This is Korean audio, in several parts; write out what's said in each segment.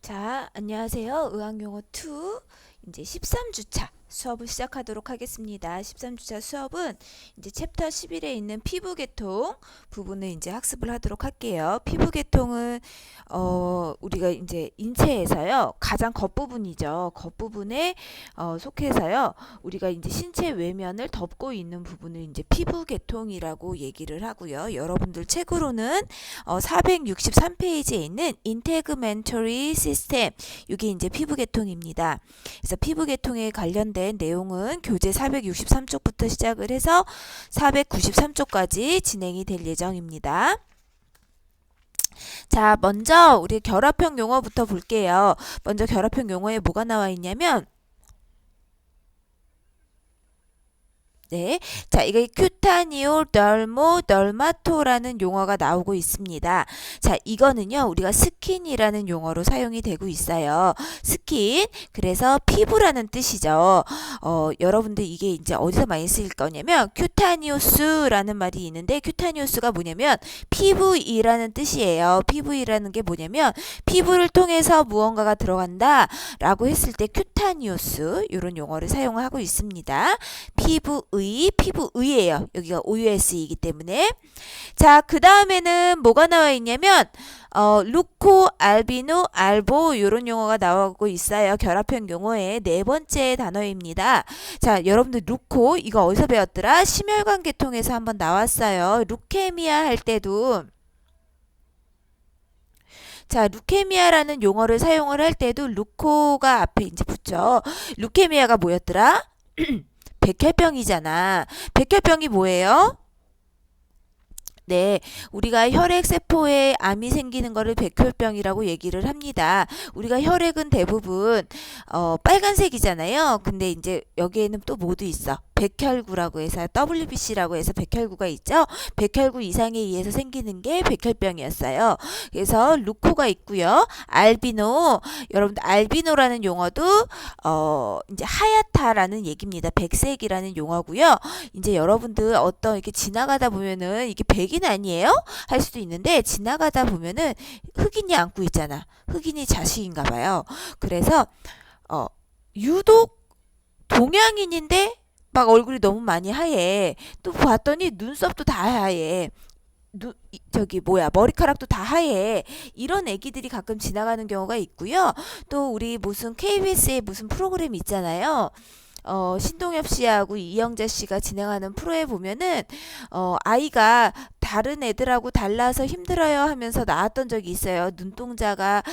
자, 안녕하세요. 의학용어 2 이제 13주차 수업을 시작하도록 하겠습니다. 13주차 수업은 이제 챕터 11에 있는 피부계통 부분을 이제 학습을 하도록 할게요. 피부계통은 우리가 이제 인체에서요. 가장 겉부분이죠. 겉부분에 속해서요. 우리가 이제 신체 외면을 덮고 있는 부분을 이제 피부계통이라고 얘기를 하고요. 여러분들 책으로는 463페이지에 있는 인테그멘터리 시스템 이게 이제 피부계통입니다. 그래서 피부계통에 관련된 내용은 교재 463쪽부터 시작을 해서 493쪽까지 진행이 될 예정입니다. 자, 먼저 우리 결합형 용어부터 볼게요. 먼저 결합형 용어에 뭐가 나와 있냐면 네. 자, 이게 큐타니올 덜모 덜마토라는 용어가 나오고 있습니다. 자, 이거는요. 우리가 스킨이라는 용어로 사용이 되고 있어요. 스킨. 그래서 피부라는 뜻이죠. 여러분들 이게 이제 어디서 많이 쓰일 거냐면 큐타니오스라는 말이 있는데 큐타니오스가 뭐냐면 피부이라는 뜻이에요. 피부이라는 게 뭐냐면 피부를 통해서 무언가가 들어간다라고 했을 때 큐타니오스 이런 용어를 사용하고 있습니다. 피부의예요. 여기가 OUS이기 때문에. 자, 그 다음에는 뭐가 나와 있냐면 루코, 알비노, 알보 이런 용어가 나오고 있어요. 결합형 용어의 네 번째 단어입니다. 자, 여러분들 루코 이거 어디서 배웠더라? 심혈관 계통에서 한번 나왔어요. 루케미아 할 때도 자, 루케미아라는 용어를 사용을 할 때도 루코가 앞에 이제 붙죠. 루케미아가 뭐였더라? 백혈병이잖아. 백혈병이 뭐예요? 네, 우리가 혈액세포에 암이 생기는 거를 백혈병이라고 얘기를 합니다. 우리가 혈액은 대부분 빨간색이잖아요. 근데 이제 여기에는 또 뭐도 있어. 백혈구라고 해서 WBC라고 해서 백혈구가 있죠. 백혈구 이상에 의해서 생기는 게 백혈병이었어요. 그래서 루코가 있고요. 알비노, 여러분들 알비노라는 용어도 이제 하얗다라는 얘기입니다. 백색이라는 용어고요. 이제 여러분들 어떤 이렇게 지나가다 보면은 이게 백인 아니에요? 할 수도 있는데 지나가다 보면은 흑인이 앉고 있잖아. 흑인이 자식인가 봐요. 그래서 유독 동양인인데 막 얼굴이 너무 많이 하얘. 또 봤더니 눈썹도 다 하얘. 저기 뭐야 머리카락도 다 하얘. 이런 애기들이 가끔 지나가는 경우가 있고요. 또 우리 무슨 KBS에 무슨 프로그램 있잖아요. 신동엽 씨하고 이영자 씨가 진행하는 프로에 보면은 아이가 다른 애들하고 달라서 힘들어요 하면서 나왔던 적이 있어요. 눈동자가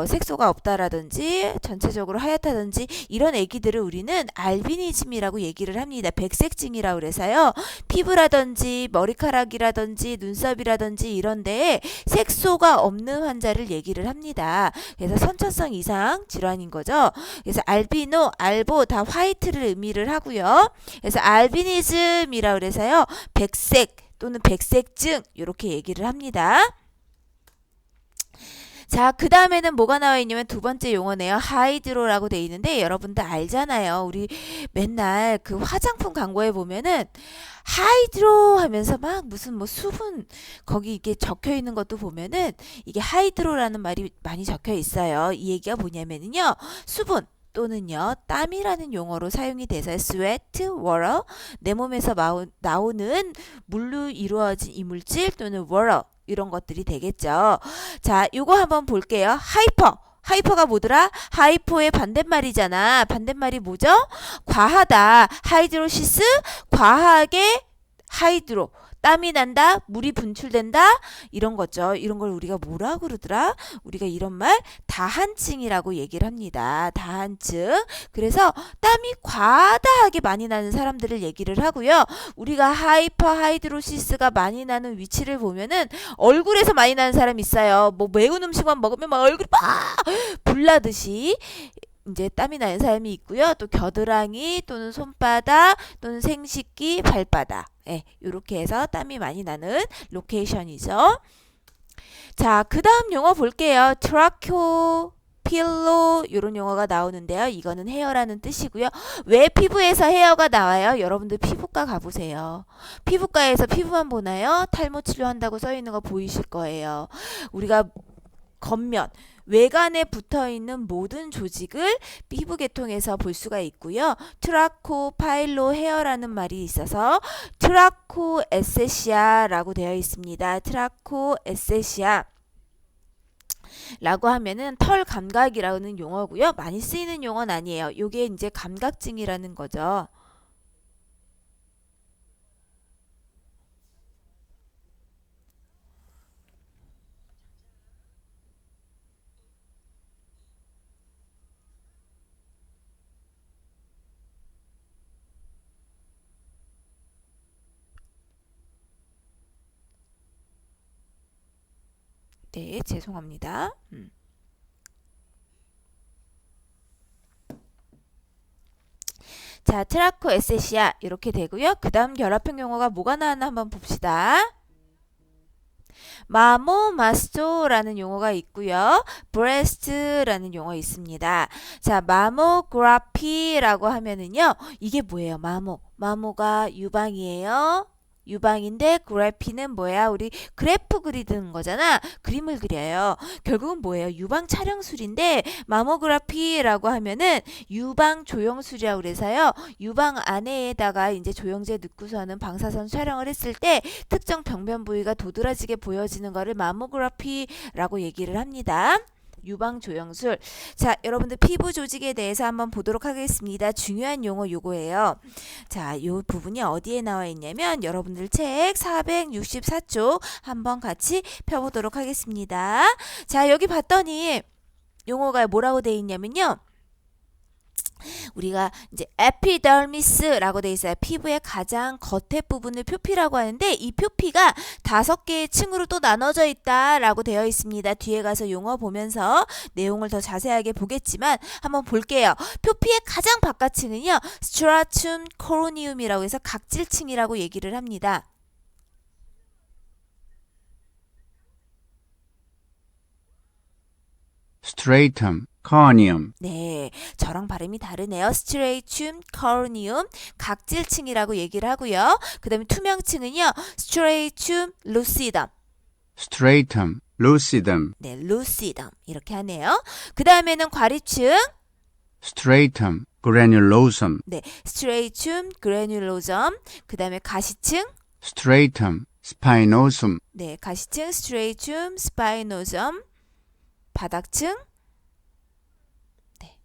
색소가 없다라든지 전체적으로 하얗다든지 이런 애기들을 우리는 알비니즘이라고 얘기를 합니다. 백색증이라고 그래서요. 피부라든지 머리카락이라든지 눈썹이라든지 이런 데에 색소가 없는 환자를 얘기를 합니다. 그래서 선천성 이상 질환인 거죠. 그래서 알비노, 알보 다 화이트를 의미를 하고요. 그래서 알비니즘이라고 그래서요. 백색 또는 백색증 이렇게 얘기를 합니다. 자, 그 다음에는 뭐가 나와 있냐면 두 번째 용어네요. 하이드로라고 돼 있는데 여러분들 알잖아요. 우리 맨날 그 화장품 광고에 보면은 하이드로 하면서 막 무슨 뭐 수분 거기 이게 적혀 있는 것도 보면은 이게 하이드로라는 말이 많이 적혀 있어요. 이 얘기가 뭐냐면요. 수분 또는요 땀이라는 용어로 사용이 돼서 sweat, water 내 몸에서 나오는 물로 이루어진 이물질 또는 water 이런 것들이 되겠죠. 자, 요거 한번 볼게요. 하이퍼가 뭐더라? 하이포의 반대말이잖아. 반대말이 뭐죠? 과하다. 하이드로시스 과하게 하이드로 땀이 난다, 물이 분출된다 이런 거죠. 이런 걸 우리가 뭐라 그러더라? 우리가 이런 말 다한증이라고 얘기를 합니다. 다한증. 그래서 땀이 과다하게 많이 나는 사람들을 얘기를 하고요. 우리가 하이드로시스가 많이 나는 위치를 보면은 얼굴에서 많이 나는 사람 있어요. 뭐 매운 음식만 먹으면 막 얼굴이 막 불나듯이 이제 땀이 나는 사람이 있고요. 또 겨드랑이 또는 손바닥 또는 생식기, 발바닥. 예, 이렇게 해서 땀이 많이 나는 로케이션이죠. 자, 그 다음 용어 볼게요. 트라코 필로 이런 용어가 나오는데요. 이거는 헤어라는 뜻이고요. 왜 피부에서 헤어가 나와요? 여러분들 피부과 가보세요. 피부과에서 피부만 보나요? 탈모 치료한다고 써있는 거 보이실 거예요. 우리가 겉면 외관에 붙어 있는 모든 조직을 피부 계통에서 볼 수가 있고요. 트라코 파일로 헤어라는 말이 있어서 트라코 에세시아라고 되어 있습니다. 트라코 에세시아 라고 하면은 털 감각이라는 용어고요. 많이 쓰이는 용어는 아니에요. 요게 이제 감각증이라는 거죠. 네, 죄송합니다. 자, 트라코 에세시아 이렇게 되고요. 그 다음 결합형 용어가 뭐가 나왔나 한번 봅시다. 마모마스토라는 용어가 있고요. 브레스트라는 용어 있습니다. 자, 마모그라피라고 하면은요. 이게 뭐예요? 마모가 유방이에요. 유방인데 그래피는 뭐야? 우리 그래프 그리는 거잖아. 그림을 그려요. 결국은 뭐예요? 유방 촬영술인데 마모그라피라고 하면은 유방 조영술이라고 그래서요. 유방 안에다가 이제 조영제 넣고서는 방사선 촬영을 했을 때 특정 병변 부위가 도드라지게 보여지는 것을 마모그래피라고 얘기를 합니다. 유방 조영술. 자, 여러분들 피부 조직에 대해서 한번 보도록 하겠습니다. 중요한 용어 요거예요. 자, 요 부분이 어디에 나와 있냐면 여러분들 책 464쪽 한번 같이 펴보도록 하겠습니다. 자, 여기 봤더니 용어가 뭐라고 돼 있냐면요. 우리가 이제 에피더미스라고 돼 있어요. 피부의 가장 겉에 부분을 표피라고 하는데 이 표피가 5개의 층으로 또 나눠져 있다라고 되어 있습니다. 뒤에 가서 용어 보면서 내용을 더 자세하게 보겠지만 한번 볼게요. 표피의 가장 바깥층은요. 스트라툼 코로니움이라고 해서 각질층이라고 얘기를 합니다. stratum, corneum, 네, 저랑 발음이 다르네요. 스트레이툼 코르니움 각질층이라고 얘기를 하고요. 그 다음에 투명층은요. 스트레이툼 루시덤. stratum, lucidum, 네, 루시덤 이렇게 하네요. 그 다음에는 과립층. stratum, granulosum, 네, 스트레이툼 그래듈로점. 그 다음에 가시층. stratum, spinosum, 네, 가시층 스트레이툼 스파이노점. 바닥층. 네.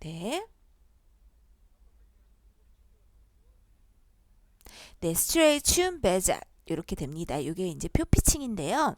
네. 네, 스트레이툼 베작 이렇게 됩니다. 이게 이제 표피층인데요.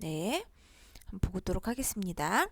네. 한번 보도록 하겠습니다.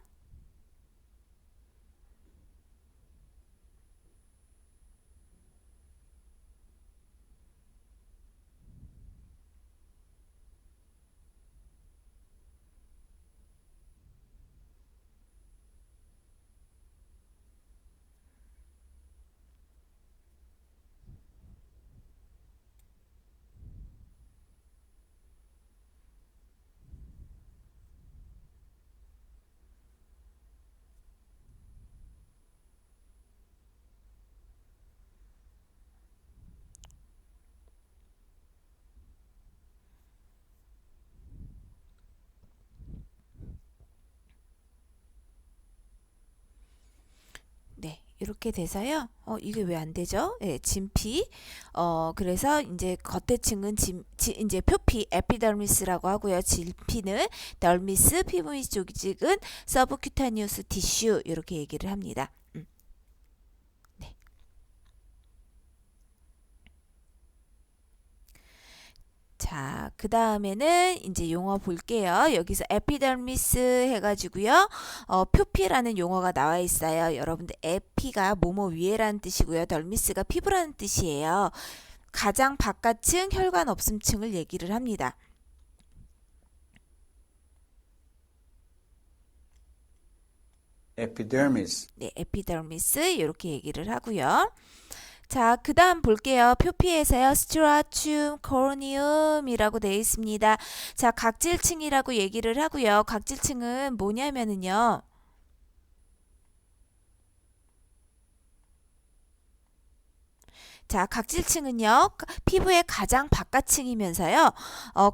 이렇게 돼서요. 이게 왜 안 되죠? 예, 진피. 그래서 이제 겉에 층은 이제 표피, 에피더미스라고 하고요. 진피는 덜미스, 피부 및 조직은 서브큐타니우스 티슈 이렇게 얘기를 합니다. 네. 자, 그 다음에는 이제 용어 볼게요. 여기서 에피더미스 해가지고요. 표피라는 용어가 나와 있어요. 여러분들 에피가 뭐뭐 위에라는 뜻이고요. 덜미스가 피부라는 뜻이에요. 가장 바깥층, 혈관 없음층을 얘기를 합니다. epidermis, 네, 에피더미스 이렇게 얘기를 하고요. 자, 그 다음 볼게요. 표피에서요. 스트라툼 코르니움이라고 되어 있습니다. 자, 각질층이라고 얘기를 하고요. 각질층은 뭐냐면은요. 자, 각질층은요, 피부의 가장 바깥층이면서요,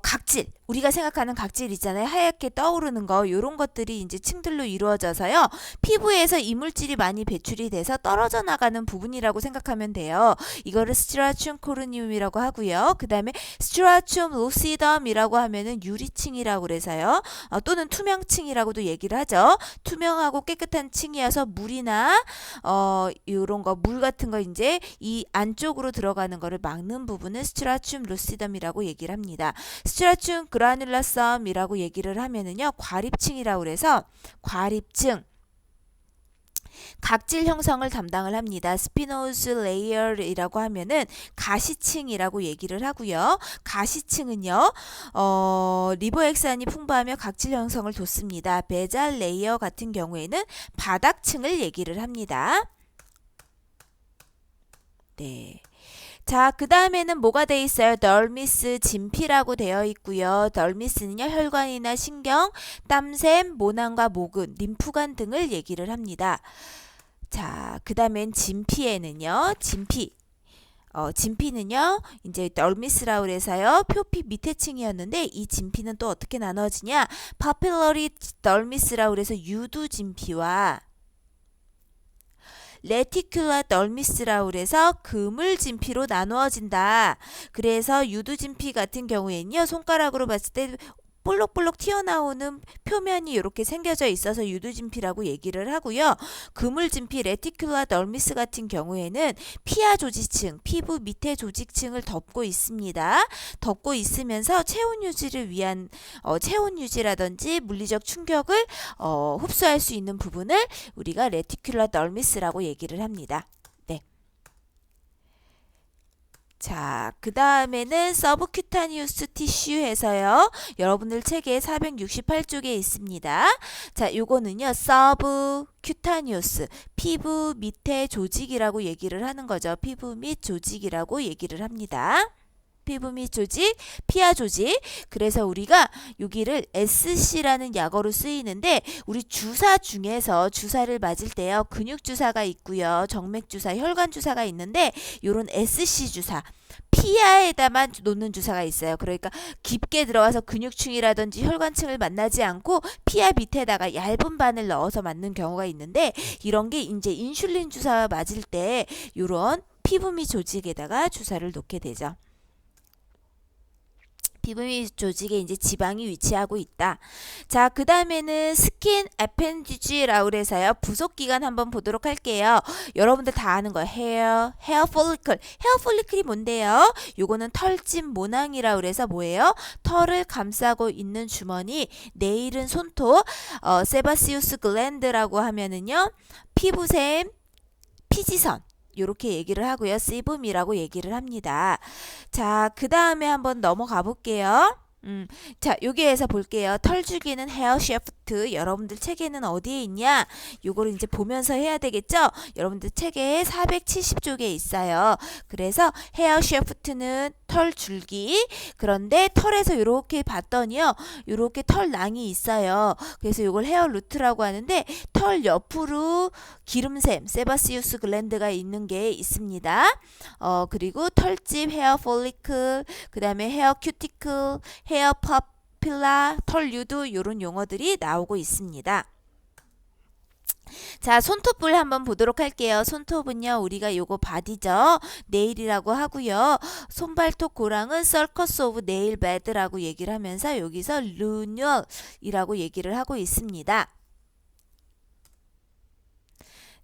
각질, 우리가 생각하는 각질 있잖아요. 하얗게 떠오르는 거, 요런 것들이 이제 층들로 이루어져서요, 피부에서 이물질이 많이 배출이 돼서 떨어져 나가는 부분이라고 생각하면 돼요. 이거를 스트라툼 코르니움이라고 하고요. 그 다음에 스트라툼 루시덤이라고 하면은 유리층이라고 그래서요, 또는 투명층이라고도 얘기를 하죠. 투명하고 깨끗한 층이어서 물이나, 요런 거, 물 같은 거 이제 이 안쪽으로 들어가는 거를 막는 부분은 스트라툼 루시덤이라고 얘기를 합니다. 스트라툼 그라눌라썸이라고 얘기를 하면은요, 과립층이라고 그래서 과립층 각질 형성을 담당을 합니다. 스피노스 레이어이라고 하면은 가시층이라고 얘기를 하고요. 가시층은요, 리보엑산이 풍부하며 각질 형성을 돕습니다. 베잘 레이어 같은 경우에는 바닥층을 얘기를 합니다. 네. 자, 그 다음에는 뭐가 돼 있어요? 덜미스, 진피라고 되어 있고요. 덜미스는요, 혈관이나 신경, 땀샘, 모낭과 모근, 림프관 등을 얘기를 합니다. 자, 그 다음엔 진피에는요, 진피는요, 이제 덜미스라고 그래서요, 표피 밑에 층이었는데, 이 진피는 또 어떻게 나눠지냐? 파필러리 덜미스라고 그래서 유두 진피와 레티큘라 덜미스라고 그래서 그물 진피로 나누어진다. 그래서 유두 진피 같은 경우에는요, 손가락으로 봤을 때 볼록볼록 튀어나오는 표면이 이렇게 생겨져 있어서 유두진피라고 얘기를 하고요. 그물진피 레티큘라 덜미스 같은 경우에는 피하 조직층, 피부 밑에 조직층을 덮고 있습니다. 덮고 있으면서 체온 유지를 위한 체온 유지라든지 물리적 충격을 흡수할 수 있는 부분을 우리가 레티큘라 덜미스라고 얘기를 합니다. 자, 그 다음에는 서브큐타니우스 티슈에서요. 여러분들 책에 468쪽에 있습니다. 자, 요거는요. 서브큐타니우스, 피부 밑에 조직이라고 얘기를 하는 거죠. 피부 밑 조직이라고 얘기를 합니다. 피부 및 조직, 피하 조직. 그래서 우리가 여기를 SC라는 약어로 쓰이는데 우리 주사 중에서 주사를 맞을 때요. 근육 주사가 있고요. 정맥 주사, 혈관 주사가 있는데 요런 SC 주사. 피하에다만 놓는 주사가 있어요. 그러니까 깊게 들어가서 근육층이라든지 혈관층을 만나지 않고 피하 밑에다가 얇은 바늘 넣어서 맞는 경우가 있는데 이런 게 이제 인슐린 주사 맞을 때 요런 피부 및 조직에다가 주사를 놓게 되죠. 피부 및 조직에 이제 지방이 위치하고 있다. 자, 그 다음에는 스킨 애펜디지라고 해서요. 부속 기관 한번 보도록 할게요. 여러분들 다 아는 거 헤어 폴리클. 헤어 폴리클이 뭔데요? 요거는 털집 모낭이라고 그래서 뭐예요? 털을 감싸고 있는 주머니, 네일은 손톱, 세바시우스 글랜드라고 하면은요. 피부샘, 피지선. 요렇게 얘기를 하고요. 시붐이라고 얘기를 합니다. 자, 그 다음에 한번 넘어가 볼게요. 자, 여기에서 볼게요. 털 죽이는 헤어 샤프트. 여러분들 책에는 어디에 있냐? 요거를 이제 보면서 해야 되겠죠? 여러분들 책에 470쪽에 있어요. 그래서 헤어 샤프트는 털 줄기. 그런데 털에서 이렇게 봤더니요. 이렇게 털 낭이 있어요. 그래서 이걸 헤어 루트라고 하는데 털 옆으로 기름샘, 세바시우스 글랜드가 있는 게 있습니다. 그리고 털집, 헤어 폴리클, 그 다음에 헤어 큐티클, 헤어 파필라, 털 유두 이런 용어들이 나오고 있습니다. 자, 손톱을 한번 보도록 할게요. 손톱은요, 우리가 요거 바디죠. 네일이라고 하고요. 손발톱 고랑은 서커스 오브 네일 베드라고 얘기를 하면서 여기서 루뉴얼이라고 얘기를 하고 있습니다.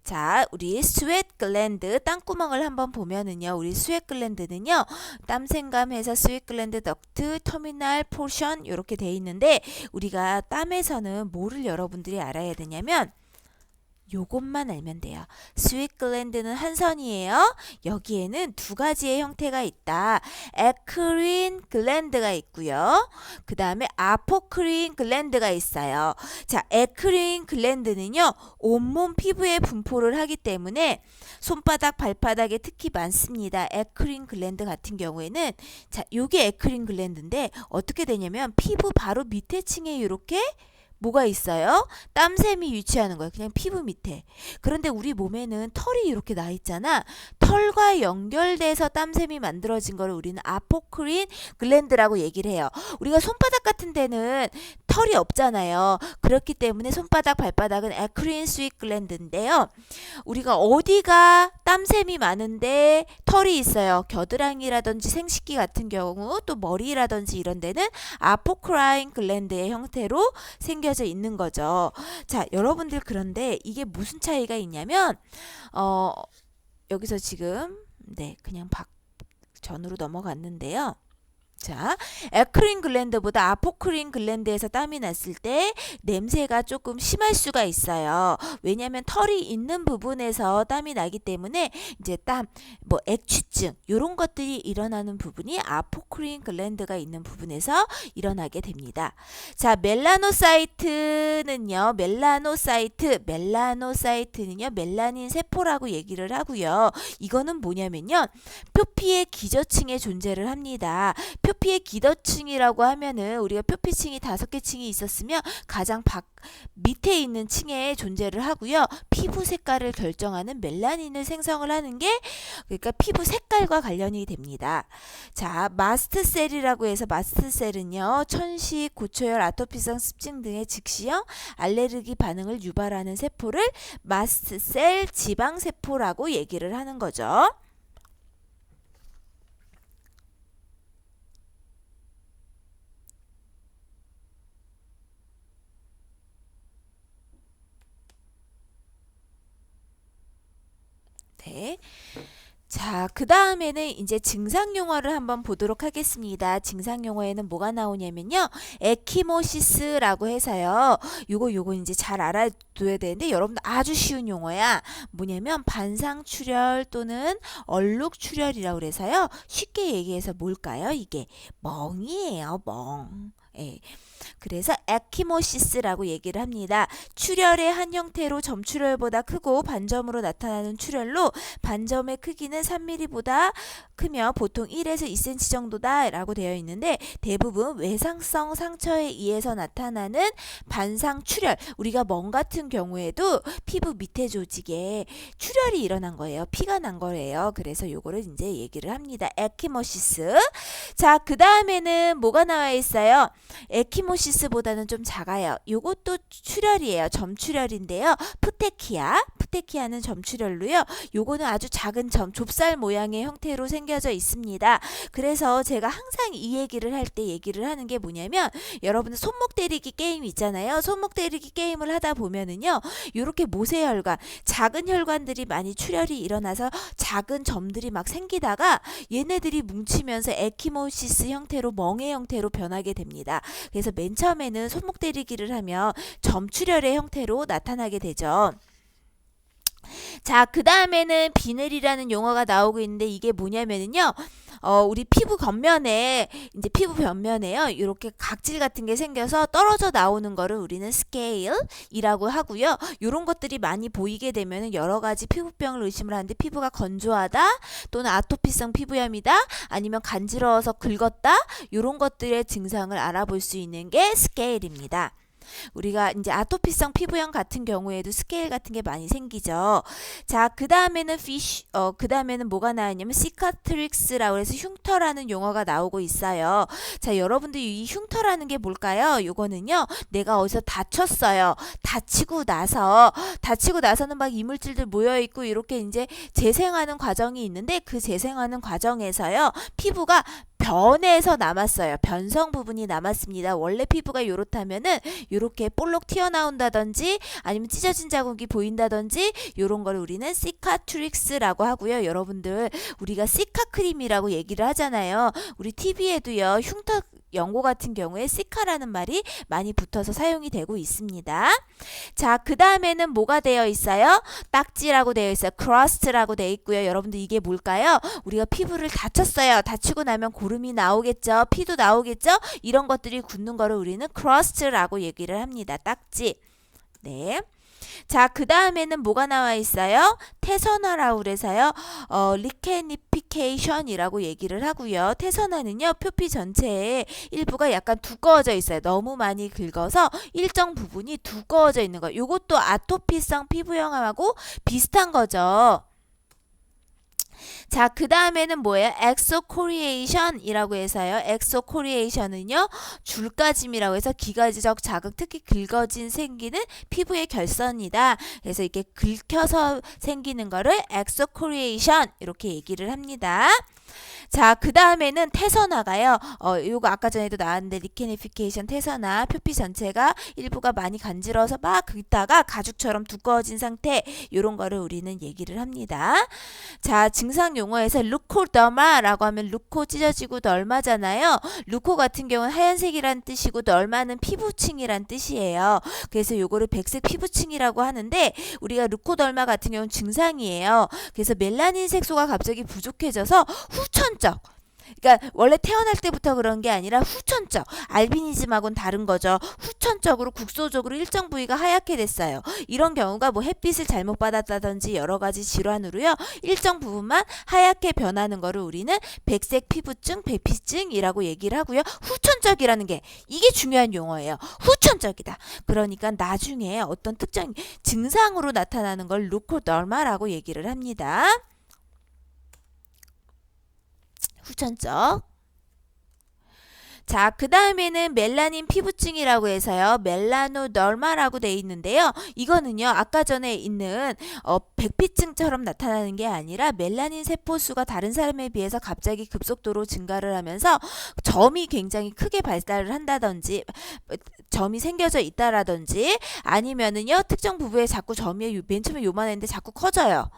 자, 우리 스웨트 글랜드 땀구멍을 한번 보면은요, 우리 스웨트 글랜드는요, 땀샘감해서 스웨트 글랜드 덕트 터미널 포션 이렇게 돼 있는데, 우리가 땀에서는 뭐를 여러분들이 알아야 되냐면 요것만 알면 돼요. 스윗 글랜드는 한 선이에요. 여기에는 두 가지의 형태가 있다. 에크린 글랜드가 있고요. 그 다음에 아포크린 글랜드가 있어요. 자, 에크린 글랜드는요, 온몸 피부에 분포를 하기 때문에 손바닥, 발바닥에 특히 많습니다. 에크린 글랜드 같은 경우에는 자, 요게 에크린 글랜드인데 어떻게 되냐면 피부 바로 밑에 층에 이렇게 뭐가 있어요? 땀샘이 위치하는 거예요. 그냥 피부 밑에. 그런데 우리 몸에는 털이 이렇게 나 있잖아. 털과 연결돼서 땀샘이 만들어진 거를 우리는 아포크린 글랜드라고 얘기를 해요. 우리가 손바닥 같은 데는 털이 없잖아요. 그렇기 때문에 손바닥, 발바닥은 에크린 스윗 글랜드인데요. 우리가 어디가 땀샘이 많은데 털이 있어요. 겨드랑이라든지 생식기 같은 경우, 또 머리라든지 이런 데는 아포크라인 글랜드의 형태로 생겨져 있는 거죠. 자, 여러분들 그런데 이게 무슨 차이가 있냐면 여기서 지금 그냥 전으로 넘어갔는데요. 자, 에크린 글랜드보다 아포크린 글랜드에서 땀이 났을 때 냄새가 조금 심할 수가 있어요. 왜냐하면 털이 있는 부분에서 땀이 나기 때문에 이제 뭐 액취증 이런 것들이 일어나는 부분이 아포크린 글랜드가 있는 부분에서 일어나게 됩니다. 자, 멜라노사이트는요, 멜라노사이트는요, 멜라닌 세포라고 얘기를 하고요. 이거는 뭐냐면요, 표피의 기저층에 존재를 합니다. 표피의 기저층이라고 하면은 우리가 표피층이 5개 층이 있었으면 가장 밑에 있는 층에 존재를 하고요. 피부 색깔을 결정하는 멜라닌을 생성을 하는 게 그러니까 피부 색깔과 관련이 됩니다. 자, 마스트셀이라고 해서 마스트셀은요, 천식, 고초열, 아토피성 습진 등의 즉시형 알레르기 반응을 유발하는 세포를 마스트셀 지방세포라고 얘기를 하는 거죠. 네. 자, 그 다음에는 이제 증상 용어를 한번 보도록 하겠습니다. 증상 용어에는 뭐가 나오냐면요, 에키모시스라고 해서요. 요거 이제 잘 알아둬야 되는데 여러분들 아주 쉬운 용어야. 뭐냐면 반상출혈 또는 얼룩출혈이라고 그래서요. 쉽게 얘기해서 뭘까요? 이게 멍이에요, 멍. 예. 그래서 에키모시스라고 얘기를 합니다. 출혈의 한 형태로 점출혈보다 크고 반점으로 나타나는 출혈로 반점의 크기는 3mm보다 크며 보통 1에서 2cm 정도다 라고 되어 있는데 대부분 외상성 상처에 의해서 나타나는 반상출혈, 우리가 멍 같은 경우에도 피부 밑에 조직에 출혈이 일어난 거예요. 피가 난 거예요. 그래서 요거를 이제 얘기를 합니다. 에키모시스. 자, 그 다음에는 뭐가 나와 있어요? 에키모시스보다는 좀 작아요. 요것도 출혈이에요. 점출혈인데요. 푸테키아는 점출혈로요. 요거는 아주 작은 점, 좁쌀 모양의 형태로 생겨져 있습니다. 그래서 제가 항상 이 얘기를 할 때 얘기를 하는 게 뭐냐면 여러분들 손목 때리기 게임 있잖아요. 손목 때리기 게임을 하다 보면은요. 요렇게 모세혈관, 작은 혈관들이 많이 출혈이 일어나서 작은 점들이 막 생기다가 얘네들이 뭉치면서 에키모시스 형태로 멍의 형태로 변하게 됩니다. 그래서 맨 처음에는 손목 때리기를 하면 점출혈의 형태로 나타나게 되죠. 자, 그 다음에는 비늘이라는 용어가 나오고 있는데 이게 뭐냐면은요, 우리 피부 겉면에, 이제 피부 변면에요, 이렇게 각질 같은 게 생겨서 떨어져 나오는 거를 우리는 스케일이라고 하고요. 이런 것들이 많이 보이게 되면은 여러 가지 피부병을 의심을 하는데 피부가 건조하다, 또는 아토피성 피부염이다, 아니면 간지러워서 긁었다, 이런 것들의 증상을 알아볼 수 있는 게 스케일입니다. 우리가 이제 아토피성 피부염 같은 경우에도 스케일 같은 게 많이 생기죠. 자, 그 다음에는 그 다음에는 뭐가 나왔냐면 시카트릭스라고 해서 흉터라는 용어가 나오고 있어요. 자, 여러분들 이 흉터라는 게 뭘까요? 요거는요, 내가 어디서 다쳤어요. 다치고 나서는 막 이물질들 모여 있고 이렇게 이제 재생하는 과정이 있는데 그 재생하는 과정에서요, 피부가 변해서 남았어요. 변성 부분이 남았습니다. 원래 피부가 요렇다면은 요렇게 볼록 튀어나온다든지 아니면 찢어진 자국이 보인다든지 요런 거를 우리는 시카트릭스라고 하고요. 여러분들 우리가 시카크림이라고 얘기를 하잖아요. 우리 TV에도요. 흉터 연고 같은 경우에 시카라는 말이 많이 붙어서 사용이 되고 있습니다. 자, 그 다음에는 뭐가 되어 있어요? 딱지라고 되어 있어요. 크러스트라고 되어 있고요. 여러분들 이게 뭘까요? 우리가 피부를 다쳤어요. 다치고 나면 고름이 나오겠죠. 피도 나오겠죠. 이런 것들이 굳는 거를 우리는 크러스트라고 얘기를 합니다. 딱지. 네. 자, 그 다음에는 뭐가 나와 있어요? 태선화라고 그래서요. 리케니피케이션이라고 얘기를 하고요. 태선화는요. 표피 전체에 일부가 약간 두꺼워져 있어요. 너무 많이 긁어서 일정 부분이 두꺼워져 있는 거. 요것도 아토피성 피부염하고 비슷한 거죠. 자, 그 다음에는 뭐예요? 엑소코리에이션이라고 해서요. 엑소코리에이션은요, 줄까짐이라고 해서 기가지적 자극, 특히 긁어진 생기는 피부의 결선이다. 그래서 이렇게 긁혀서 생기는 거를 엑소코리에이션 이렇게 얘기를 합니다. 자, 그 다음에는 태선화가요. 요거 아까 전에도 나왔는데 리케니피케이션 태선화, 표피 전체가 일부가 많이 간지러서 막 긁다가 가죽처럼 두꺼워진 상태, 요런 거를 우리는 얘기를 합니다. 자, 증상 용어에서 루코더마라고 하면 루코 찢어지고 덜마잖아요. 루코 같은 경우는 하얀색이란 뜻이고 덜마는 피부층이란 뜻이에요. 그래서 요거를 백색 피부층이라고 하는데 우리가 루코덜마 같은 경우는 증상이에요. 그래서 멜라닌 색소가 갑자기 부족해져서 후천적, 그러니까 원래 태어날 때부터 그런 게 아니라 후천적, 알비니즘하고는 다른 거죠. 후천적으로 국소적으로 일정 부위가 하얗게 됐어요. 이런 경우가 뭐 햇빛을 잘못 받았다든지 여러 가지 질환으로요. 일정 부분만 하얗게 변하는 거를 우리는 백색 피부증, 백피증이라고 얘기를 하고요. 후천적이라는 게 이게 중요한 용어예요. 후천적이다. 그러니까 나중에 어떤 특정 증상으로 나타나는 걸 루코더마라고 얘기를 합니다. 후천적. 자, 그 다음에는 멜라닌 피부증이라고 해서요. 멜라노더마라고 돼 있는데요. 이거는요. 아까 전에 있는 백피증처럼 나타나는 게 아니라 멜라닌 세포수가 다른 사람에 비해서 갑자기 급속도로 증가를 하면서 점이 굉장히 크게 발달을 한다든지 점이 생겨져 있다라든지 아니면은요. 특정 부부에 자꾸 점이 맨 처음에 요만했는데 자꾸 커져요.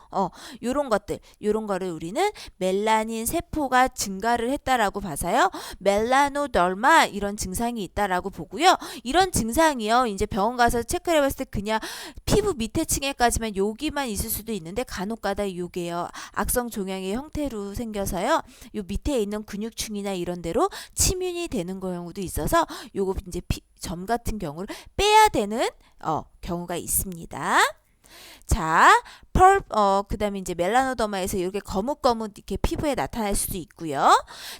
요런 것들, 요런 거를 우리는 멜라닌 세포가 증가를 했다라고 봐서요. 멜라노더마 이런 증상이 있다라고 보고요. 이런 증상이요. 이제 병원 가서 체크를 해봤을 때 그냥 피부 밑에 층에까지만 여기만 있을 수도 있는데 간혹가다 요게요. 악성 종양의 형태로 생겨서요. 요 밑에 있는 근육층이나 이런 데로 침윤이 되는 경우도 있어서 요거 이제 점 같은 경우를 빼야 되는 경우가 있습니다. 자, 그 다음에 이제 멜라노더마에서 이렇게 거뭇거뭇 이렇게 피부에 나타날 수도 있고요.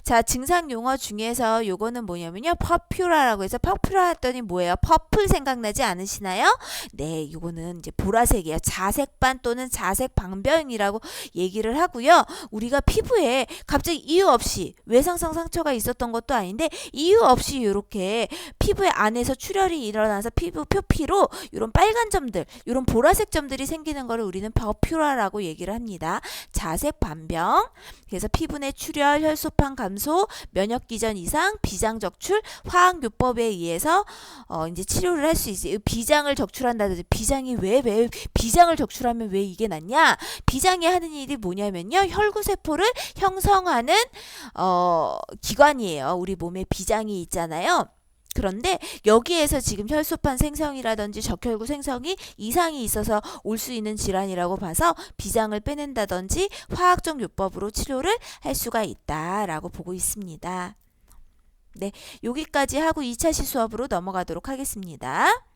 자, 증상 용어 중에서 요거는 뭐냐면요. 퍼퓨라라고 해서 퍼퓨라 했더니 뭐예요? 퍼플 생각나지 않으시나요? 네, 요거는 이제 보라색이에요. 자색반 또는 자색방변이라고 얘기를 하고요. 우리가 피부에 갑자기 이유 없이 외상성 상처가 있었던 것도 아닌데 이유 없이 이렇게 피부의 안에서 출혈이 일어나서 피부 표피로 이런 빨간 점들, 이런 보라색 점들이 생기는 거를 우리는 퍼퓨라라고 얘기를 합니다. 자색 반병. 그래서 피부 내 출혈, 혈소판 감소, 면역 기전 이상, 비장 적출, 화학요법에 의해서 이제 치료를 할 수 있어요. 비장을 적출한다든지 비장이 왜 비장을 적출하면 왜 이게 낫냐? 비장이 하는 일이 뭐냐면요. 혈구 세포를 형성하는 기관이에요. 우리 몸에 비장이 있잖아요. 그런데 여기에서 지금 혈소판 생성이라든지 적혈구 생성이 이상이 있어서 올 수 있는 질환이라고 봐서 비장을 빼낸다든지 화학적 요법으로 치료를 할 수가 있다라고 보고 있습니다. 네, 여기까지 하고 2차 시수업으로 넘어가도록 하겠습니다.